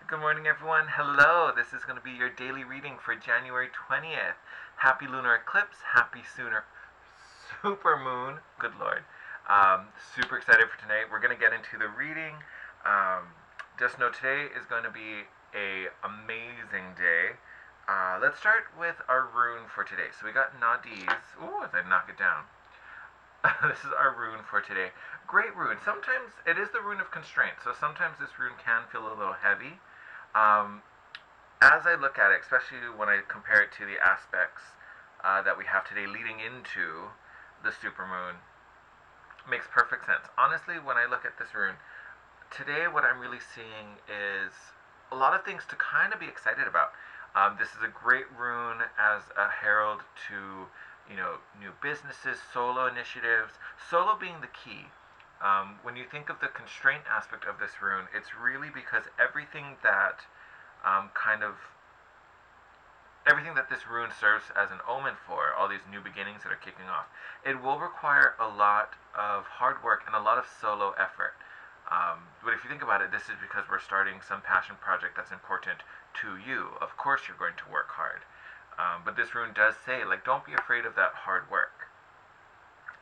Good morning, everyone. Hello. This is going to be your daily reading for January 20th. Happy lunar eclipse. Happy sooner super moon. Good Lord. Super excited for tonight. We're going to get into the reading. Just know today is going to be a amazing day. Let's start with our rune for today. So we got Nadi's. Ooh, as I knock it down. This is our rune for today. Great rune. Sometimes it is the rune of constraint, so sometimes this rune can feel a little heavy. As I look at it, especially when I compare it to the aspects that we have today leading into the supermoon, makes perfect sense. Honestly, when I look at this rune, today what I'm really seeing is a lot of things to kind of be excited about. This is a great rune as a herald to new businesses, solo initiatives, solo being the key. When you think of the constraint aspect of this rune, it's really because everything that everything that this rune serves as an omen for, all these new beginnings that are kicking off, it will require a lot of hard work and a lot of solo effort. But if you think about it, this is because we're starting some passion project that's important to you. Of course you're going to work hard. But this rune does say, like, don't be afraid of that hard work.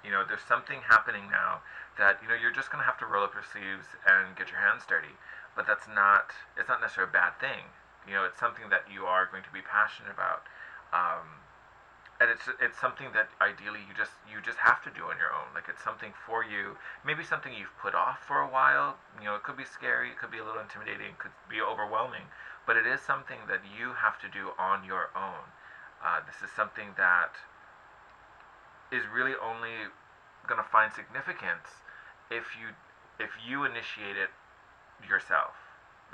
There's something happening now that, you're just going to have to roll up your sleeves and get your hands dirty. But it's not necessarily a bad thing. It's something that you are going to be passionate about. And it's something that ideally you just have to do on your own. Like, it's something for you, maybe something you've put off for a while. It could be scary, it could be a little intimidating, it could be overwhelming, but it is something that you have to do on your own. This is something that is really only going to find significance if you initiate it yourself.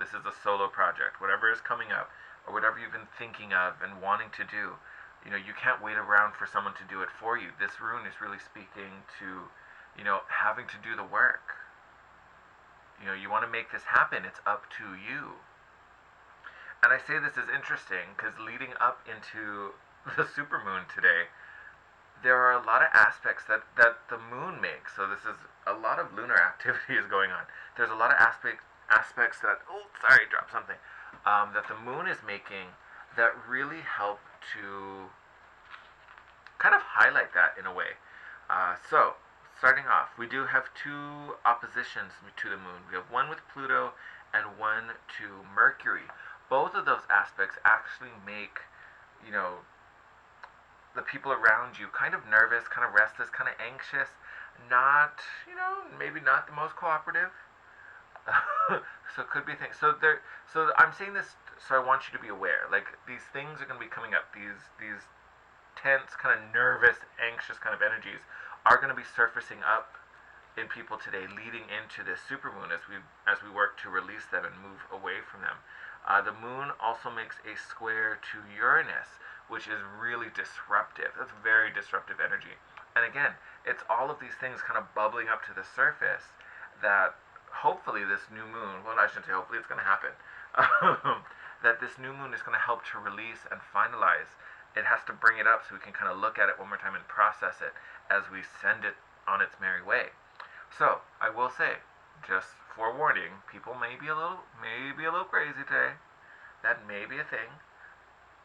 This is a solo project. Whatever is coming up, or whatever you've been thinking of and wanting to do, you can't wait around for someone to do it for you. This rune is really speaking to, having to do the work. You want to make this happen. It's up to you. And I say this is interesting because leading up into the supermoon today, there are a lot of aspects that the moon makes. So this is a lot of lunar activity is going on. There's a lot of aspects that, dropped something, that the moon is making that really help to kind of highlight that in a way. So, starting off, we do have two oppositions to the moon. We have one with Pluto and one to Mercury. Both of those aspects actually make, the people around you kind of nervous, kind of restless, kind of anxious, not, maybe not the most cooperative. So it could be things. So I'm saying this so I want you to be aware. Like, these things are going to be coming up. These tense, kind of nervous, anxious kind of energies are going to be surfacing up in people today, leading into this supermoon as we work to release them and move away from them. The moon also makes a square to Uranus, which is really disruptive. That's very disruptive energy. And again, it's all of these things kind of bubbling up to the surface that hopefully this new moon, well, I shouldn't say hopefully, it's going to happen, that this new moon is going to help to release and finalize. It has to bring it up so we can kind of look at it one more time and process it as we send it on its merry way. So, I will say, just forewarning, people may be a little crazy today. That may be a thing.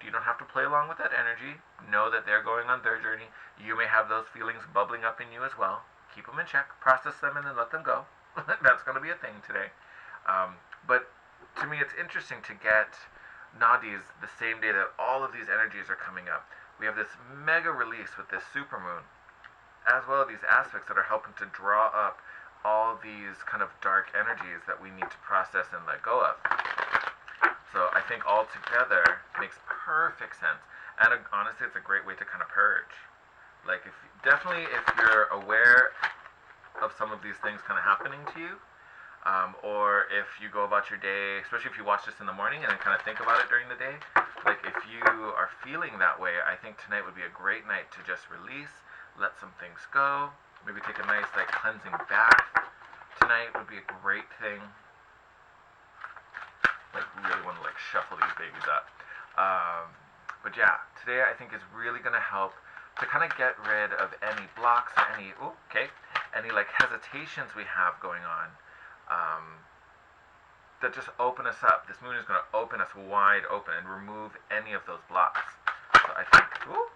You don't have to play along with that energy. Know that they're going on their journey. You may have those feelings bubbling up in you as well. Keep them in check, process them, and then let them go. That's going to be a thing today. But to me, it's interesting to get Nadi's the same day that all of these energies are coming up. We have this mega release with this supermoon, as well as these aspects that are helping to draw up all these kind of dark energies that we need to process and let go of. So I think all together makes perfect sense. And honestly, it's a great way to kind of purge. Like, if you're aware of some of these things kind of happening to you, or if you go about your day, especially if you watch this in the morning and then kind of think about it during the day, like, if you are feeling that way, I think tonight would be a great night to just release, let some things go, maybe take a nice, like, cleansing bath. Tonight would be a great thing. Like, really want to, like, shuffle these babies up. But yeah, today I think is really going to help to kind of get rid of any blocks or any like hesitations we have going on. that just open us up. This moon is going to open us wide open and remove any of those blocks. So I think, ooh,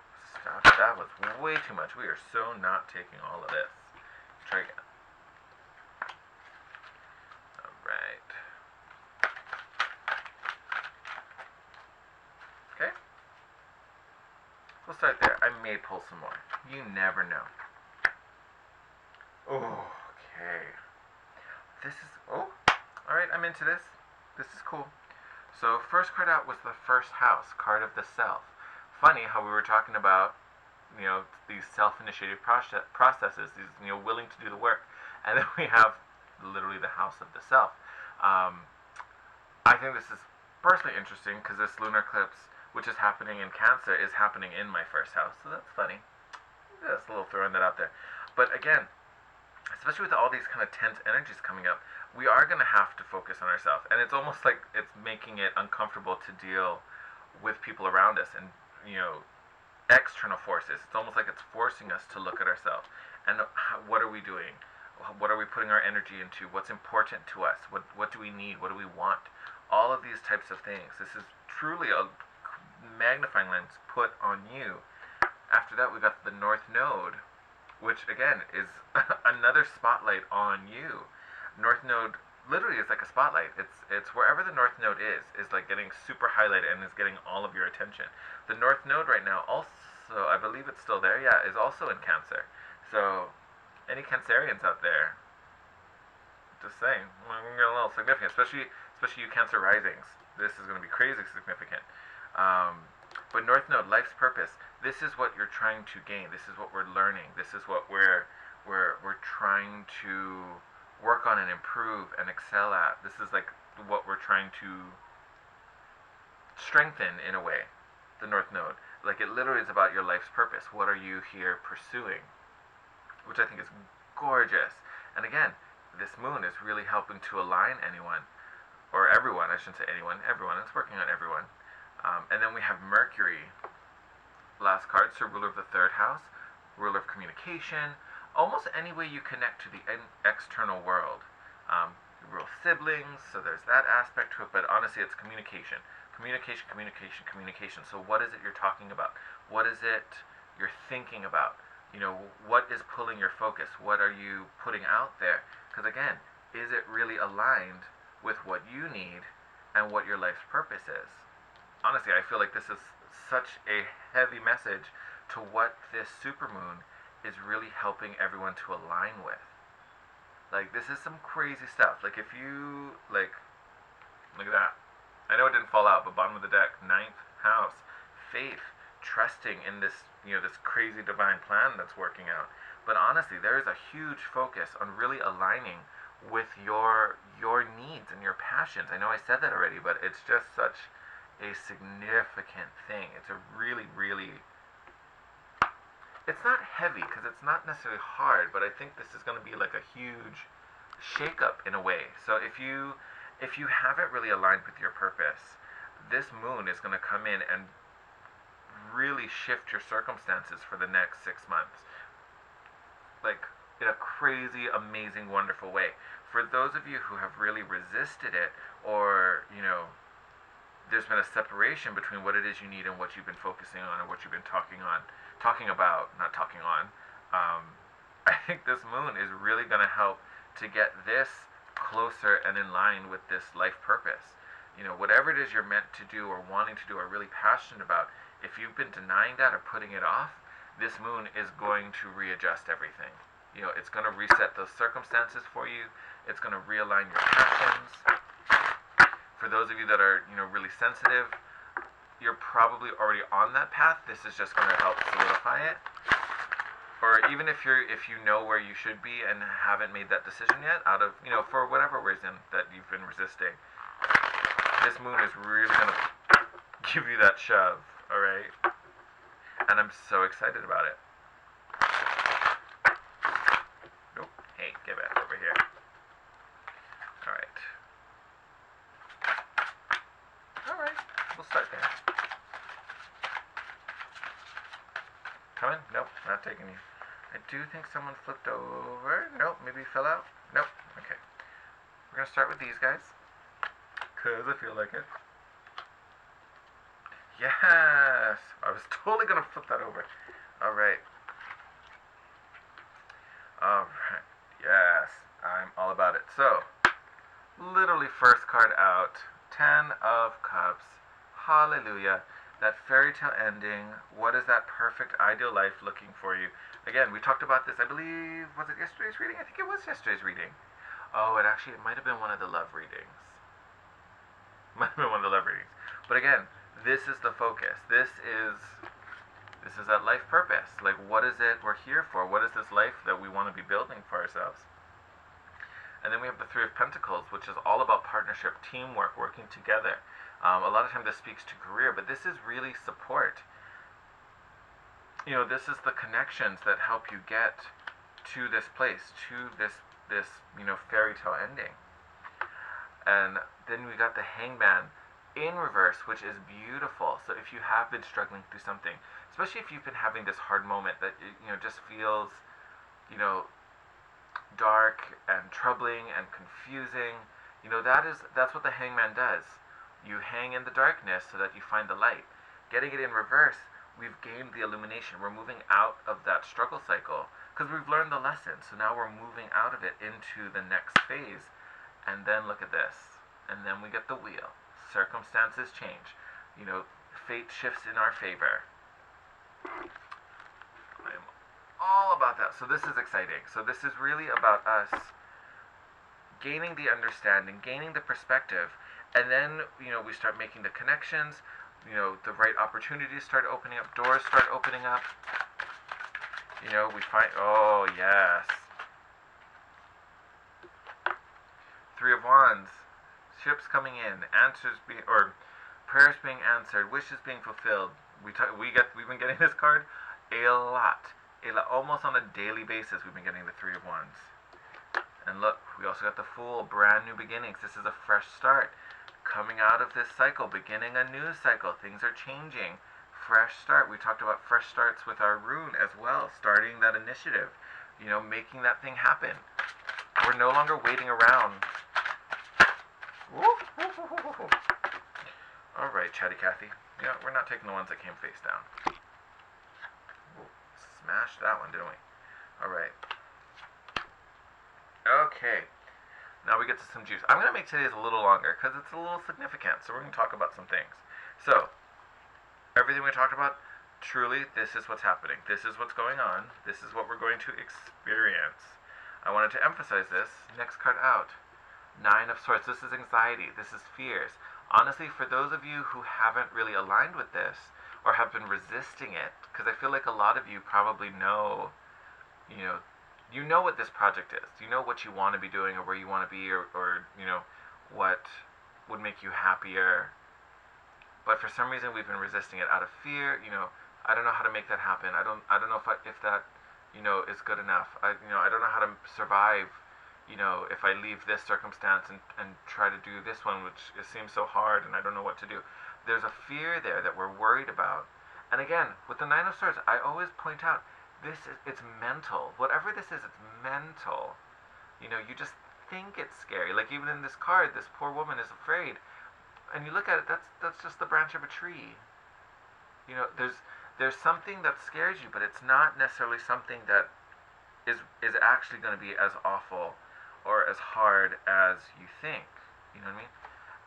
stop, that was way too much. We are so not taking all of this. Try again. All right. Okay. We'll start there. I may pull some more. You never know. Okay. This is, oh, alright, I'm into this. This is cool. So first card out was the first house, card of the self. Funny how we were talking about, you know, these self-initiated processes, these, you know, willing to do the work. And then we have literally the house of the self. I think this is personally interesting because this lunar eclipse, which is happening in Cancer, is happening in my first house. So that's funny. Just a little throwing that out there. But again, especially with all these kind of tense energies coming up, we are going to have to focus on ourselves. And it's almost like it's making it uncomfortable to deal with people around us and, you know, external forces. It's almost like it's forcing us to look at ourselves. And what are we doing? What are we putting our energy into? What's important to us? What do we need? What do we want? All of these types of things. This is truly a magnifying lens put on you. After that, we got the North Node, which again is another spotlight on you. North Node literally is like a spotlight. It's wherever the North Node is like getting super highlighted and is getting all of your attention. The North Node right now also, I believe it's still there, yeah, is also in Cancer. So any Cancerians out there, just saying, we're gonna get a little significant, especially you Cancer risings. This is going to be crazy significant. But North Node, life's purpose. This is what you're trying to gain. This is what we're learning. This is what we're trying to work on and improve and excel at. This is like what we're trying to strengthen in a way. The North Node, like it literally is about your life's purpose. What are you here pursuing? Which I think is gorgeous. And again, this moon is really helping to align anyone, or everyone. I shouldn't say anyone. Everyone. It's working on everyone. And then we have Mercury, last card, so ruler of the third house, ruler of communication, almost any way you connect to the external world. Real siblings, so there's that aspect to it, but honestly it's communication. Communication, communication, communication. So what is it you're talking about? What is it you're thinking about? You know, what is pulling your focus? What are you putting out there? Because again, is it really aligned with what you need and what your life's purpose is? Honestly, I feel like this is such a heavy message to what this supermoon is really helping everyone to align with. Like, this is some crazy stuff. Like, if you, like, look at that. I know it didn't fall out, but bottom of the deck, 9th house, faith, trusting in this, you know, this crazy divine plan that's working out. But honestly, there is a huge focus on really aligning with your needs and your passions. I know I said that already, but it's just such a significant thing. It's a really, really, it's not heavy because it's not necessarily hard, but I think this is going to be like a huge shakeup in a way. So if you haven't really aligned with your purpose, this moon is going to come in and really shift your circumstances for the next 6 months, like in a crazy, amazing, wonderful way. For those of you who have really resisted it, or, you know, there's been a separation between what it is you need and what you've been focusing on and what you've been talking about, not talking on. I think this moon is really going to help to get this closer and in line with this life purpose. You know, whatever it is you're meant to do or wanting to do or really passionate about, if you've been denying that or putting it off, this moon is going to readjust everything. You know, it's going to reset those circumstances for you. It's going to realign your passions. For those of you that are, you know, really sensitive, you're probably already on that path. This is just going to help solidify it. Or even if you know where you should be and haven't made that decision yet, out of, you know, for whatever reason that you've been resisting, this moon is really going to give you that shove, all right? And I'm so excited about it. Nope. Hey, get back over here. All right. We'll start there. Coming? Nope, not taking you. I do think someone flipped over. Nope, maybe fell out. Nope. Okay. We're going to start with these guys. because I feel like it. Yes! I was totally going to flip that over. Alright. Alright. Yes. I'm all about it. So, literally first card out. 10 of Cups. Hallelujah. That fairy tale ending. What is that perfect ideal life looking for you? Again, we talked about this, I believe, was it yesterday's reading? I think it was yesterday's reading. Oh, it might have been one of the love readings. Might have been one of the love readings. But again, this is the focus. This is that life purpose. Like, what is it we're here for? What is this life that we want to be building for ourselves? And then we have the Three of Pentacles, which is all about partnership, teamwork, working together. A lot of times this speaks to career, but this is really support. You know, this is the connections that help you get to this place, to this fairy tale ending. And then we got the Hangman in reverse, which is beautiful. So if you have been struggling through something, especially if you've been having this hard moment that just feels dark and troubling and confusing, that's what the Hangman does. You hang in the darkness so that you find the light. Getting it in reverse, we've gained the illumination. We're moving out of that struggle cycle because we've learned the lesson. So now we're moving out of it into the next phase. And then look at this. And then we get the wheel. Circumstances change. Fate shifts in our favor. I am all about that. So this is exciting. So this is really about us gaining the understanding, gaining the perspective, and then, we start making the connections, the right opportunities start opening up, doors start opening up. We find, oh, yes. Three of Wands, ships coming in, prayers being answered, wishes being fulfilled. We've been getting this card a lot, almost on a daily basis. We've been getting the Three of Wands, and look, we also got the Fool, brand new beginnings. This is a fresh start, coming out of this cycle, beginning a new cycle. Things are changing. Fresh start. We talked about fresh starts with our rune as well, starting that initiative, making that thing happen. We're no longer waiting around. Alright, Chatty Cathy. We're not taking the ones that came face down. Smashed that one, didn't we? Alright. Okay. Now we get to some juice. I'm going to make today's a little longer because it's a little significant. So we're going to talk about some things. So, everything we talked about, truly, this is what's happening. This is what's going on. This is what we're going to experience. I wanted to emphasize this. Next card out. 9 of Swords. This is anxiety. This is fears. Honestly, for those of you who haven't really aligned with this or have been resisting it, because I feel like a lot of you probably know, you know what this project is. You know what you want to be doing or where you want to be or what would make you happier. But for some reason we've been resisting it out of fear. I don't know how to make that happen. I don't know if that is good enough. I don't know how to survive if I leave this circumstance and try to do this one, which seems so hard, and I don't know what to do. There's a fear there that we're worried about. And again, with the Nine of Swords, I always point out, it's mental. Whatever this is, it's mental. You just think it's scary. Like even in this card, this poor woman is afraid. And you look at it, that's just the branch of a tree. There's something that scares you, but it's not necessarily something that is actually going to be as awful or as hard as you think. You know what I mean?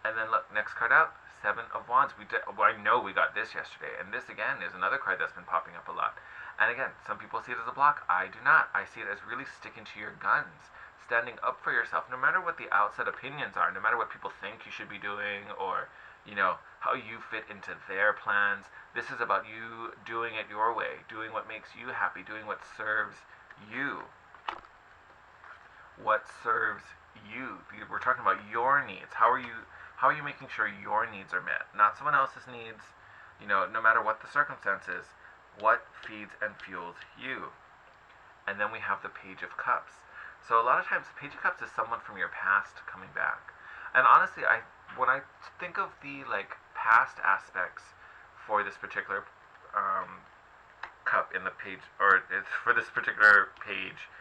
And then look, next card out, 7 of Wands. I know we got this yesterday, and this again is another card that's been popping up a lot. And again, some people see it as a block. I do not. I see it as really sticking to your guns, standing up for yourself, no matter what the outside opinions are, no matter what people think you should be doing, or how you fit into their plans. This is about you doing it your way, doing what makes you happy, doing what serves you. What serves you. We're talking about your needs. How are you making sure your needs are met, not someone else's needs? No matter what the circumstances, what feeds and fuels you. And then we have the Page of Cups. So a lot of times the Page of Cups is someone from your past coming back. And honestly, when I think of the past aspects for this particular cup in the page, or for this particular page,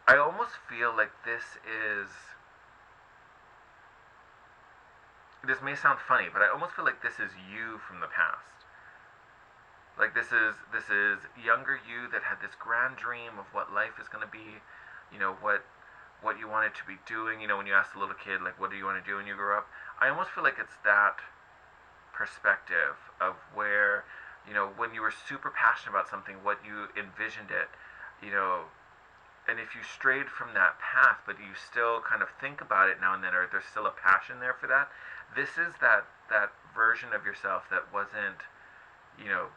I almost feel like this is this may sound funny, but I almost feel like this is you from the past. Like this is younger you that had this grand dream of what life is going to be, what you wanted to be doing. When you asked a little kid, like, what do you want to do when you grow up? I almost feel like it's that perspective of where, when you were super passionate about something, what you envisioned it, you know, and if you strayed from that path, but you still kind of think about it now and then, or there's still a passion there for that, this is that version of yourself that wasn't, you know,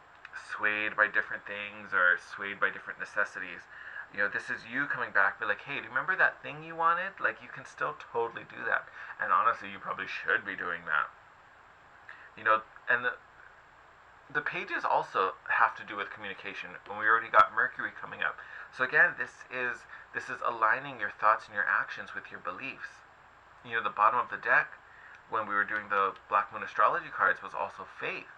swayed by different things or swayed by different necessities. This is you coming back, be like, hey, do you remember that thing you wanted? Like, you can still totally do that. And honestly, you probably should be doing that. And the pages also have to do with communication, and we already got Mercury coming up. So again, this is aligning your thoughts and your actions with your beliefs. The bottom of the deck when we were doing the Black Moon astrology cards was also faith.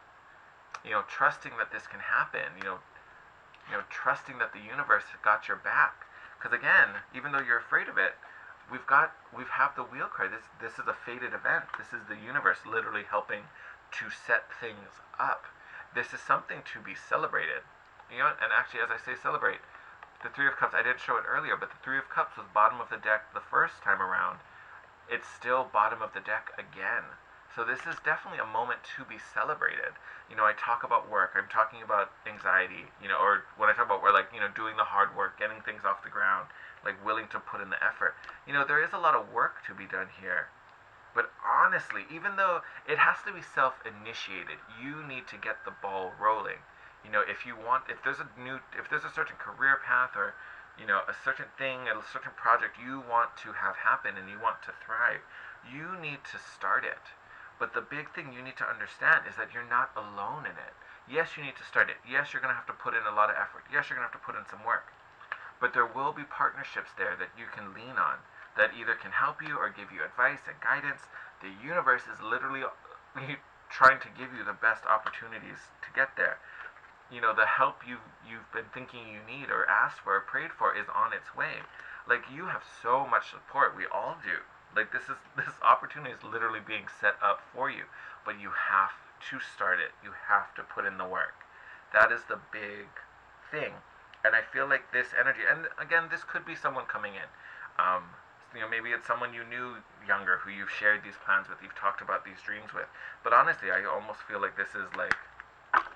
Trusting that this can happen. Trusting that the universe got your back. Because again, even though you're afraid of it, we have the wheel card. This is a fated event. This is the universe literally helping to set things up. This is something to be celebrated. And actually, as I say celebrate, the Three of Cups, I didn't show it earlier, but the Three of Cups was bottom of the deck the first time around. It's still bottom of the deck again. So this is definitely a moment to be celebrated. I talk about work, I'm talking about anxiety, or when I talk about work, like, doing the hard work, getting things off the ground, like willing to put in the effort. There is a lot of work to be done here. But honestly, even though it has to be self-initiated, you need to get the ball rolling. If there's a certain career path or, a certain thing, a certain project you want to have happen and you want to thrive, you need to start it. But the big thing you need to understand is that you're not alone in it. Yes, you need to start it. Yes, you're going to have to put in a lot of effort. Yes, you're going to have to put in some work. But there will be partnerships there that you can lean on that either can help you or give you advice and guidance. The universe is literally trying to give you the best opportunities to get there. The help you've been thinking you need or asked for or prayed for is on its way. Like, you have so much support. We all do. Like, this opportunity is literally being set up for you, but you have to start it. You have to put in the work. That is the big thing. And I feel like this energy, and again, this could be someone coming in. Maybe it's someone you knew younger who you've shared these plans with, you've talked about these dreams with. But honestly, I almost feel like this is like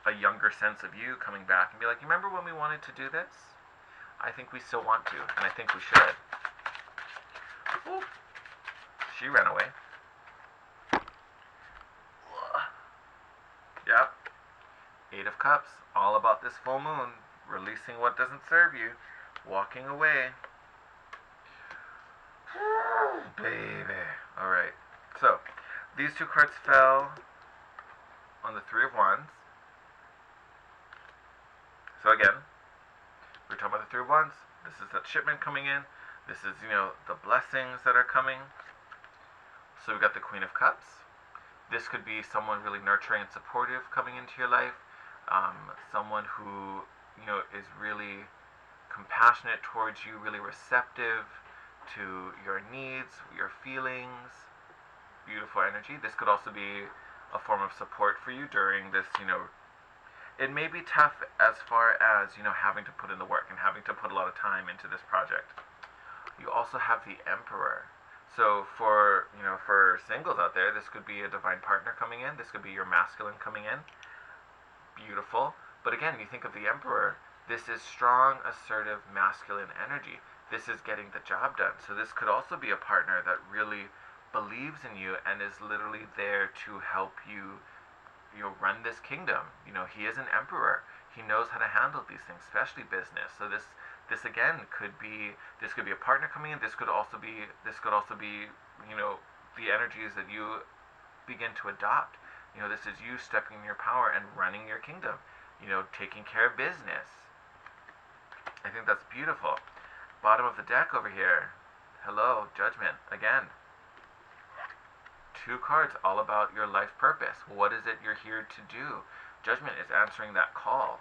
a younger sense of you coming back and be like, you remember when we wanted to do this? I think we still want to, and I think we should. Ooh. She ran away. Yep. Eight of Cups. All about this full moon. Releasing what doesn't serve you. Walking away. Baby. Alright. So, these two cards fell on the Three of Wands. So again, we're talking about the Three of Wands. This is that shipment coming in. This is, the blessings that are coming. So we've got the Queen of Cups. This could be someone really nurturing and supportive coming into your life. Someone who, is really compassionate towards you, really receptive to your needs, your feelings. Beautiful energy. This could also be a form of support for you during this, it may be tough as far as, having to put in the work and having to put a lot of time into this project. You also have the Emperor. So for singles out there, this could be a divine partner coming in. This could be your masculine coming in. Beautiful. But again, you think of the Emperor, this is strong, assertive, masculine energy. This is getting the job done. So this could also be a partner that really believes in you and is literally there to help you, run this kingdom. He is an emperor. He knows how to handle these things, especially business. So this again could be a partner coming in. This could also be the energies that you begin to adopt. This is you stepping in your power and running your kingdom. Taking care of business. I think that's beautiful. Bottom of the deck over here. Hello, Judgment again. Two cards all about your life purpose. What is it you're here to do? Judgment is answering that call.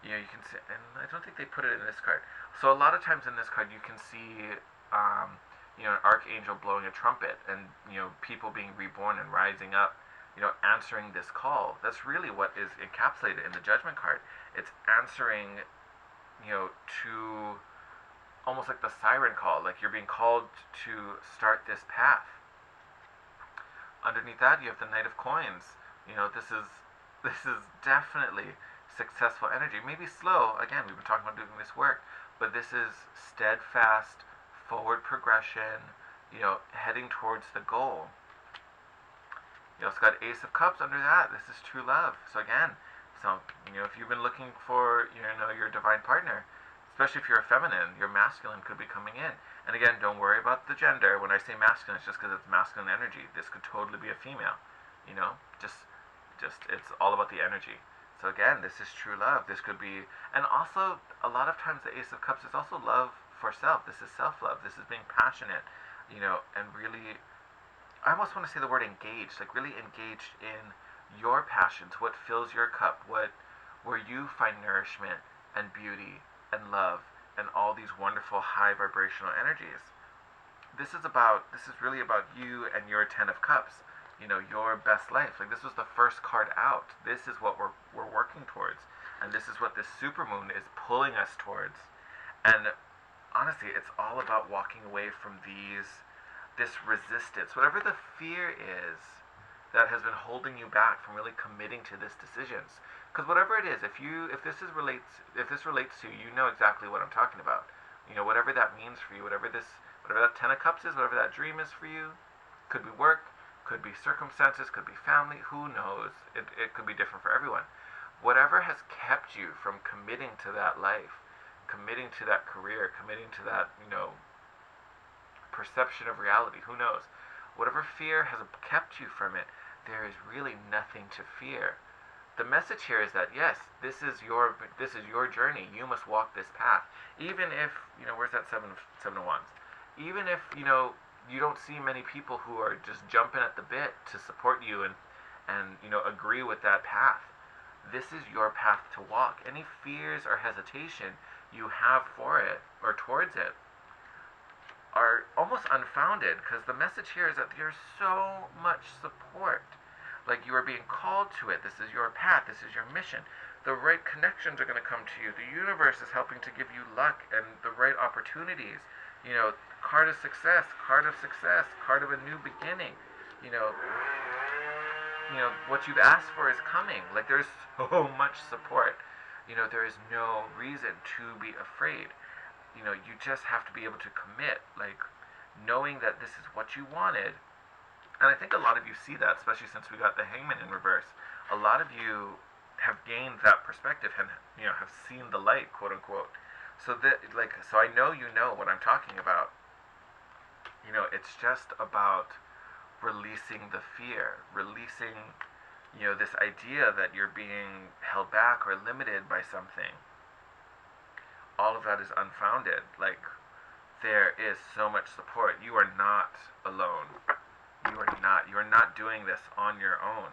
You can see, and I don't think they put it in this card. So a lot of times in this card you can see an archangel blowing a trumpet, and people being reborn and rising up, answering this call. That's really what is encapsulated in the Judgment card. It's answering, to almost like the siren call, like you're being called to start this path. Underneath that, you have the Knight of Coins. This is definitely successful energy. Maybe slow. Again, we've been talking about doing this work, but this is steadfast, forward progression. Heading towards the goal. You also got Ace of Cups under that. This is true love. So again, if you've been looking for your divine partner, especially if you're a feminine, your masculine could be coming in. And again, don't worry about the gender. When I say masculine, it's just because it's masculine energy. This could totally be a female. Just it's all about the energy. So again, this is true love. This could be, and also a lot of times the Ace of Cups is also love for self. This is self-love. This is being passionate, and really, I almost want to say the word engaged, like really engaged in your passions, what fills your cup, where you find nourishment and beauty and love and all these wonderful high vibrational energies. This is really about you and your 10 of Cups, your best life. Like, this was the first card out. This is what we're working towards, and this is what this supermoon is pulling us towards. And honestly, it's all about walking away from this resistance, whatever the fear is that has been holding you back from really committing to this decisions. Because whatever it is, if this relates to you, know exactly what I'm talking about. Whatever that means for you, whatever that 10 of Cups is, whatever that dream is for you, could be work, could be circumstances, could be family, who knows? It could be different for everyone. Whatever has kept you from committing to that life, committing to that career, committing to that, perception of reality, who knows? Whatever fear has kept you from it, there is really nothing to fear. The message here is that yes, this is your journey. You must walk this path, even if where's that seven of wands? Even if you don't see many people who are just jumping at the bit to support you and agree with that path. This is your path to walk. Any fears or hesitation you have for it or towards it are almost unfounded, because the message here is that there's so much support. Like, you are being called to it. This is your path. This is your mission. The right connections are going to come to you. The universe is helping to give you luck and the right opportunities. Card of success, card of a new beginning. What you've asked for is coming. Like, there's so much support. There is no reason to be afraid. You just have to be able to commit, like, knowing that this is what you wanted. And I think a lot of you see that, especially since we got the Hangman in reverse. A lot of you have gained that perspective and have seen the light, quote unquote. So I know what I'm talking about. It's just about releasing the fear, releasing this idea that you're being held back or limited by something. All of that is unfounded. Like, there is so much support. You are not alone. You are not doing this on your own.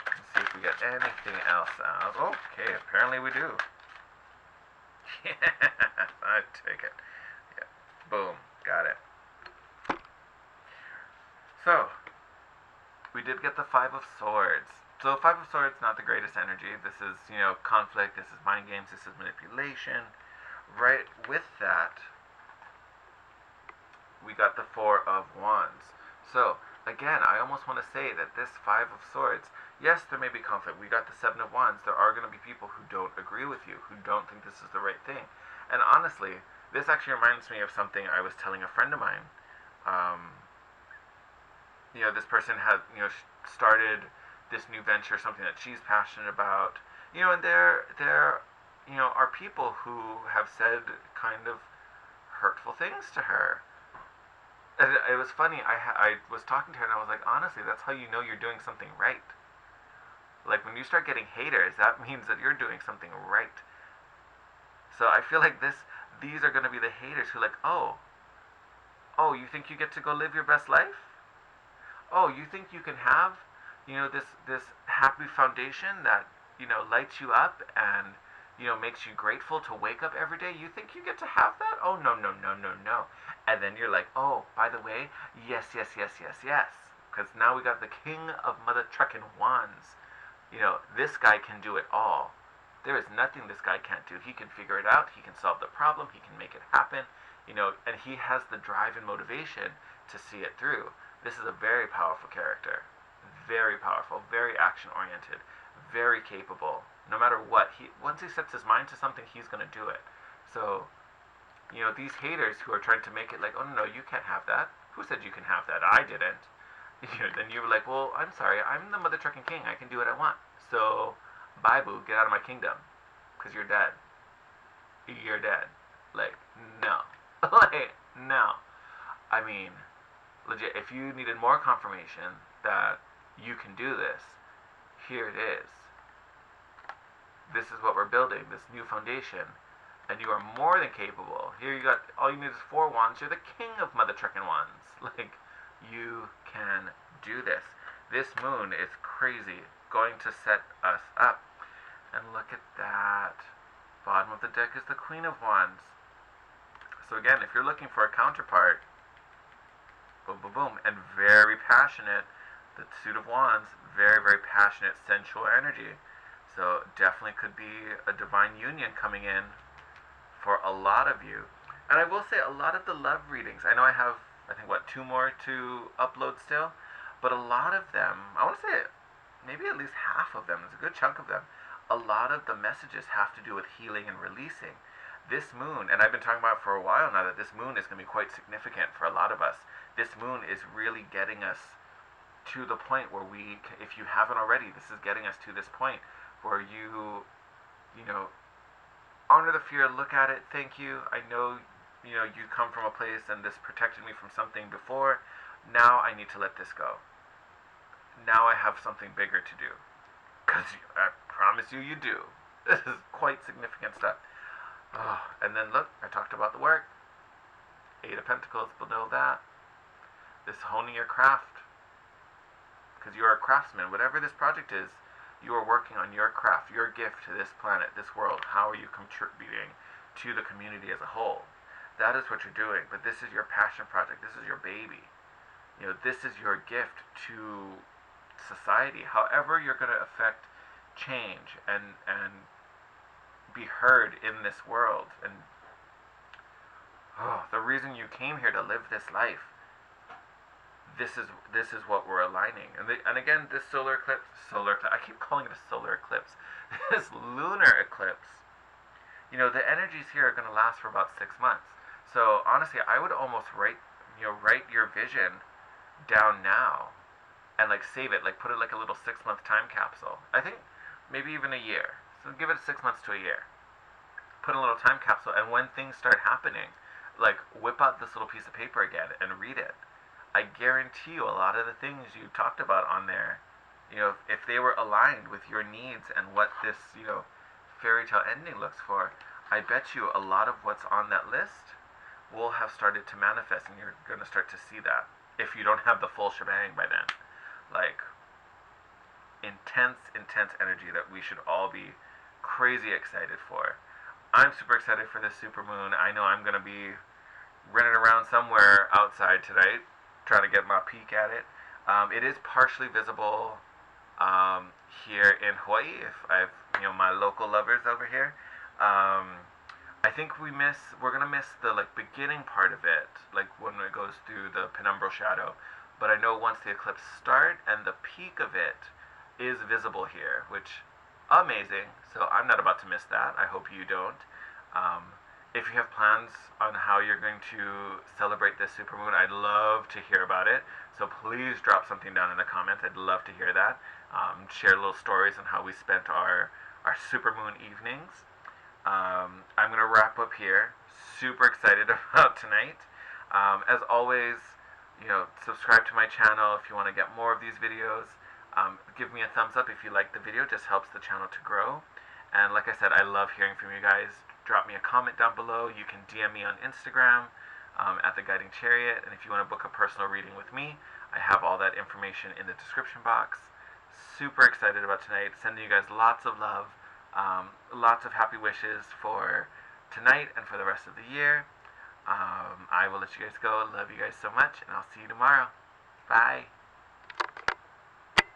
Let's see if we get anything else out. Okay, apparently we do. Yes, I take it. Yeah. Boom. Got it. So, we did get the Five of Swords. So Five of Swords, not the greatest energy. This is, conflict, this is mind games, this is manipulation. Right with that, we got the Four of Wands. So, again, I almost want to say that this Five of Swords, yes, there may be conflict. We got the Seven of Wands. There are going to be people who don't agree with you, who don't think this is the right thing. And honestly, this actually reminds me of something I was telling a friend of mine. This person had, started this new venture, something that she's passionate about, and there are people who have said kind of hurtful things to her. And it was funny. I was talking to her and I was like, honestly, that's how you know you're doing something right. Like, when you start getting haters, that means that you're doing something right. So I feel like these are going to be the haters who oh, you think you get to go live your best life? Oh, you think you can have this happy foundation that lights you up and makes you grateful to wake up every day. You think you get to have that? Oh, no, no, no, no, no. And then you're like, oh, by the way, yes, yes, yes, yes, yes. Because now we got the king of mother truckin' wands. This guy can do it all. There is nothing this guy can't do. He can figure it out. He can solve the problem. He can make it happen. And he has the drive and motivation to see it through. This is a very powerful character. Very powerful, very action oriented, very capable. No matter what, once he sets his mind to something, he's going to do it. So, these haters who are trying to make it like, oh no, you can't have that. Who said you can have that? I didn't. Then you were like, well, I'm sorry, I'm the mother trucking king. I can do what I want. So, bye boo, get out of my kingdom, because you're dead. You're dead. Like, no. Like, no. I mean, legit, if you needed more confirmation that you can do this, here it is. This is what we're building, this new foundation, and you are more than capable. Here you got, all you need is 4 wands. You're the king of mother truckin' wands. Like, you can do this. This moon is crazy, going to set us up. And look at that. Bottom of the deck is the Queen of Wands. So again, if you're looking for a counterpart, boom, boom, boom, and very passionate, the Suit of Wands, very, very passionate, sensual energy. So definitely could be a divine union coming in for a lot of you. And I will say, a lot of the love readings, I know I have, I think, 2 more to upload still, but a lot of them, I want to say maybe at least half of them, it's a good chunk of them, a lot of the messages have to do with healing and releasing. This moon, and I've been talking about it for a while now, that this moon is going to be quite significant for a lot of us. This moon is really getting us to the point where we, if you haven't already, this is getting us to this point where you honor the fear, look at it, thank you, I know, you come from a place and this protected me from something before, now I need to let this go. Now I have something bigger to do. Because I promise you, you do. This is quite significant stuff. Oh, and then look, I talked about the work. 8 of Pentacles below that. This honing your craft. Because you are a craftsman. Whatever this project is, you are working on your craft, your gift to this planet, this world. How are you contributing to the community as a whole? That is what you're doing. But this is your passion project. This is your baby. This is your gift to society. However you're going to affect change and be heard in this world. And the reason you came here to live this life, this is what we're aligning. And again, this solar eclipse, I keep calling it a solar eclipse. This lunar eclipse, the energies here are going to last for about 6 months. So honestly, I would almost write your vision down now and like save it, like put it like a little 6-month time capsule. I think maybe even a year. So give it 6 months to a year. Put a little time capsule, and when things start happening, like whip out this little piece of paper again and read it. I guarantee you a lot of the things you talked about on there, if they were aligned with your needs and what this, fairy tale ending looks for, I bet you a lot of what's on that list will have started to manifest, and you're going to start to see that if you don't have the full shebang by then. Like, intense energy that we should all be crazy excited for. I'm super excited for this supermoon. I know I'm going to be running around somewhere outside tonight, trying to get my peek at it. It is partially visible here in Hawaii. If I've, my local lovers over here. I think we're gonna miss the beginning part of it, like when it goes through the penumbral shadow. But I know once the eclipse starts and the peak of it is visible here, which amazing. So I'm not about to miss that. I hope you don't. If you have plans on how you're going to celebrate this supermoon, I'd love to hear about it. So please drop something down in the comments. I'd love to hear that. Share little stories on how we spent our supermoon evenings. I'm going to wrap up here. Super excited about tonight. As always, subscribe to my channel if you want to get more of these videos. Give me a thumbs up if you like the video. It just helps the channel to grow. And like I said, I love hearing from you guys. Drop me a comment down below. You can DM me on Instagram at The Guiding Chariot. And if you want to book a personal reading with me, I have all that information in the description box. Super excited about tonight. Sending you guys lots of love. Lots of happy wishes for tonight and for the rest of the year. I will let you guys go. Love you guys so much, and I'll see you tomorrow. Bye.